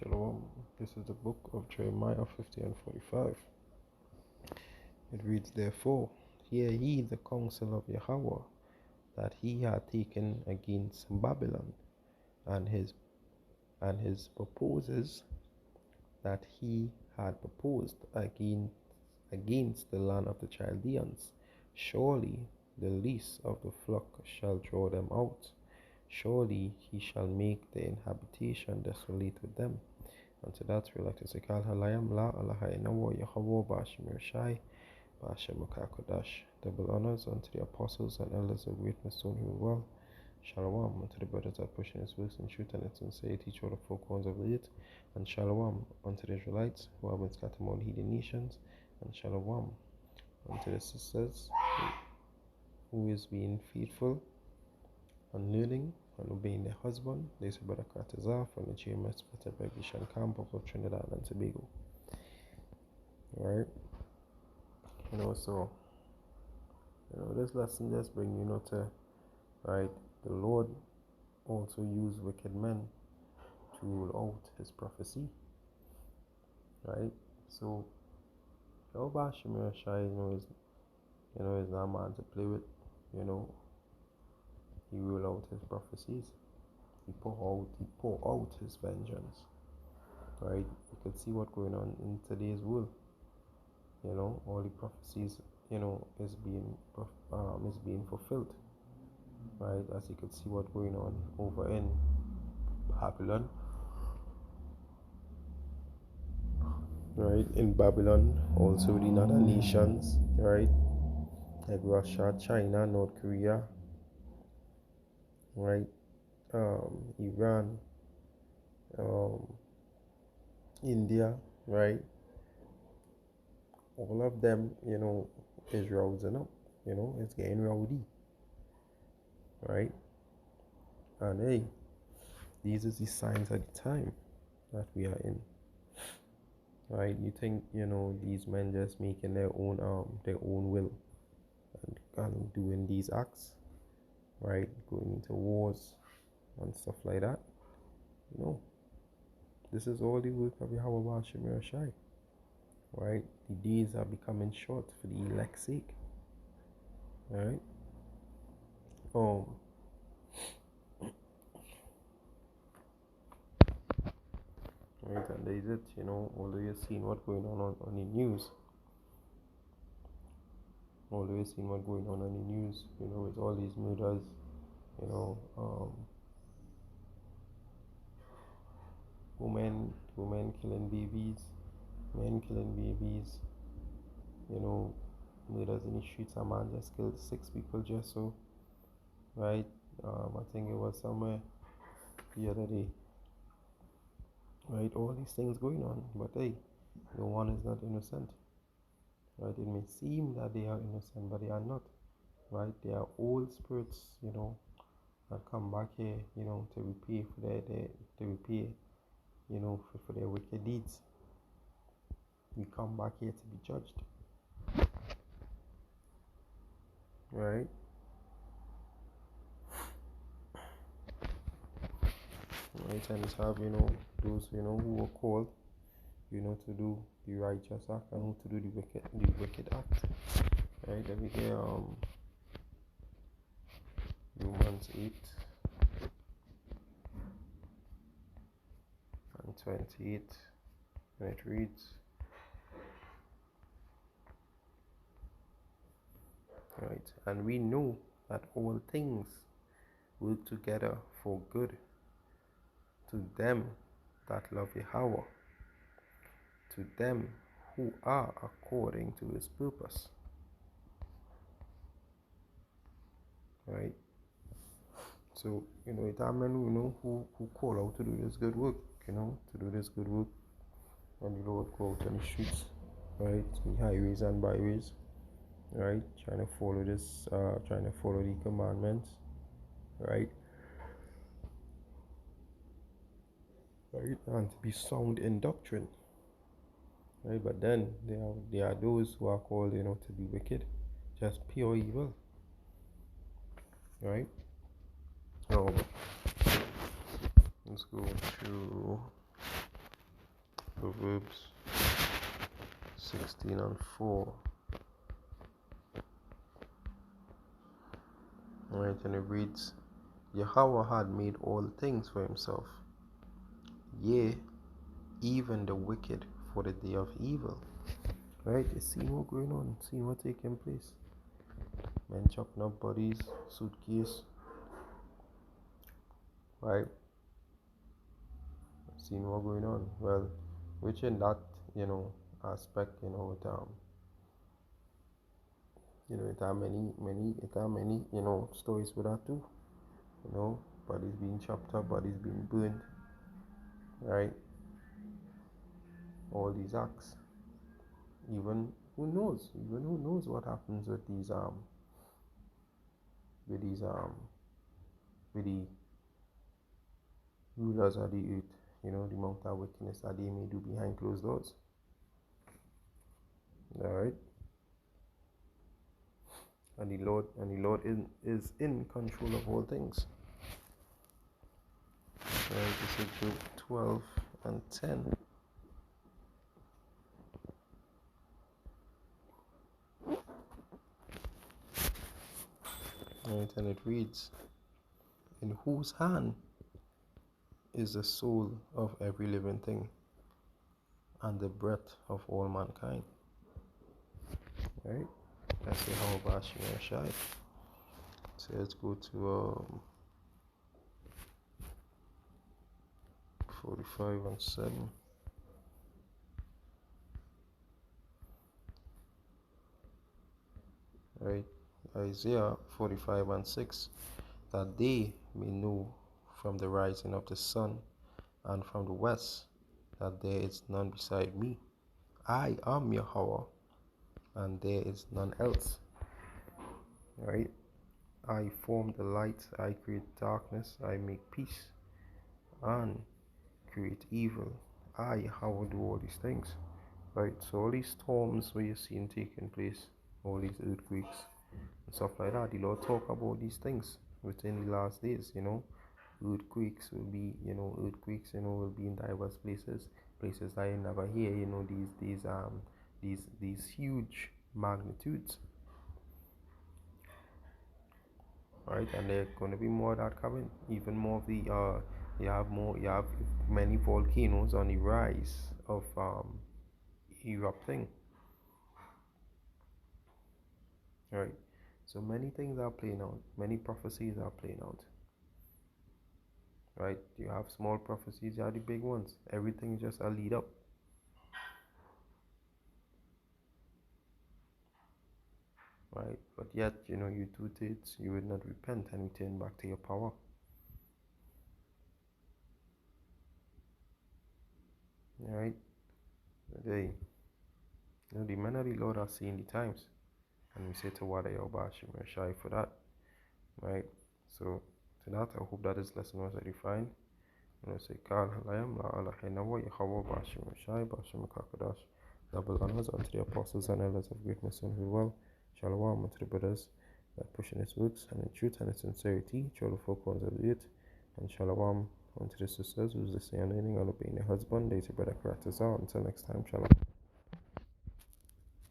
Shalom. This is the book of Jeremiah 50 and 45. It reads, Therefore, hear ye the counsel of Yahweh, that he hath taken against Babylon, and his purposes that he had proposed against the land of the Chaldeans. Surely the least of the flock shall draw them out. Surely he shall make their habitation desolate with them. And to that we like to say, Kal Halayam La Alahai Nawa Yahweh Bashim Shai Bashim Kodash. Double honors unto the apostles and elders of greatness known him well. Shalom unto the brothers that push in his works in truth and in sincerity, teach all the four corners of the earth. And shalom unto the Israelites who have been scattered among heathen nations. And shalom unto the sisters who is being faithful and learning and obeying their husband. This is Brother Cartazar from the GMS The Camp of Trinidad and Tobago. Alright? So this lesson just bring to right, the Lord also used wicked men to rule out his prophecy. Right? So Yahweh Shemir Shai is not a man to play with. He rule out his prophecies. He pour out his vengeance. Right? You can see what's going on in today's world. All the prophecies, is being fulfilled. Right? As you can see what's going on over in Babylon. Right? In Babylon, also the other nations, right? Like Russia, China, North Korea, right? Iran, India, right? All of them, is rousing up. It's getting rowdy, right? And hey, these are the signs of the time that we are in. Right? You think these men just making their own will and doing these acts, right? Going into wars and stuff like that. No. This is all the work of Yahweh Shemir Shai. Right? The days are becoming short for the elect's sake. Right? Right, and there is it, although you're seeing what's going on the news. Although you're seeing what's going on the news, with all these murders, women killing babies, men killing babies, murders in the streets. A man just killed 6 people just so, right? I think it was somewhere the other day. Right, all these things going on, but hey, no one is not innocent. Right, it may seem that they are innocent, but they are not. Right, they are old spirits, that come back here, to repay for for their wicked deeds. We come back here to be judged. Right? Right, and it's have, those, who are called, to do the righteous act and who to do the wicked act. Right, let me hear Romans 8 and 28, and it reads, right, and we know that all things work together for good to them that love Yahweh, to them who are according to his purpose. Right? So, it are men who call out to do this good work, to do this good work, and the Lord go out on the streets, right, the highways and byways, right, trying to follow the commandments, right, and to be sound in doctrine, right. But then there are those who are called, to be wicked, just pure evil, right. Let's go to Proverbs 16:4. Right, and it reads, Yahweh had made all things for himself, yea, even the wicked for the day of evil. Right, you see what going on, see what taking place. Men chopping up bodies, suitcase, right? Seeing what going on. Well, which in that, aspect, it are many, stories with that too. Bodies being chopped up, bodies being burned, right? All these acts. Even who knows what happens with these with these with the rulers of the earth, the amount of wickedness that they may do behind closed doors. Alright. And the Lord is in control of all things. Right, this is Job 12:10. Right, and it reads, in whose hand is the soul of every living thing, and the breath of all mankind. Right? That's the how about Shai. So let's go to 45:7. Right? Isaiah 45:6. That they may know from the rising of the sun and from the west that there is none beside me. I am Yahweh, and there is none else. Right? I form the light, I create darkness, I make peace, and create evil. I, Yahweh, do all these things. Right? So all these storms where you're seeing taking place, all these earthquakes and stuff like that, the Lord talk about these things within the last days, Earthquakes will be, will be in diverse places that you never hear, these huge magnitudes. Right, and there's going to be more of that coming. Even more of the you have many volcanoes on the rise of erupting. Right, so many things are playing out, many prophecies are playing out. Right, you have small prophecies, you have the big ones. Everything is just a lead up. Right, but yet you do things, you will not repent and return back to your power. Right, the men of the Lord are seeing the times, and we say to Wada Yawbashim Shai for that. Right, so to that, I hope that this lesson was edifying. Say Kal Halayam La Allah Hinawa Yahawa Bashim Shai Bashim Kakadash. Double honors unto the apostles and elders of great mission who well. Shalom unto the brothers that pushing its works and in truth and in sincerity, the four corners of the earth. And shalom unto the sisters who's listening and learning and obeying their husband. They say brother characters out. Until next time, shalom.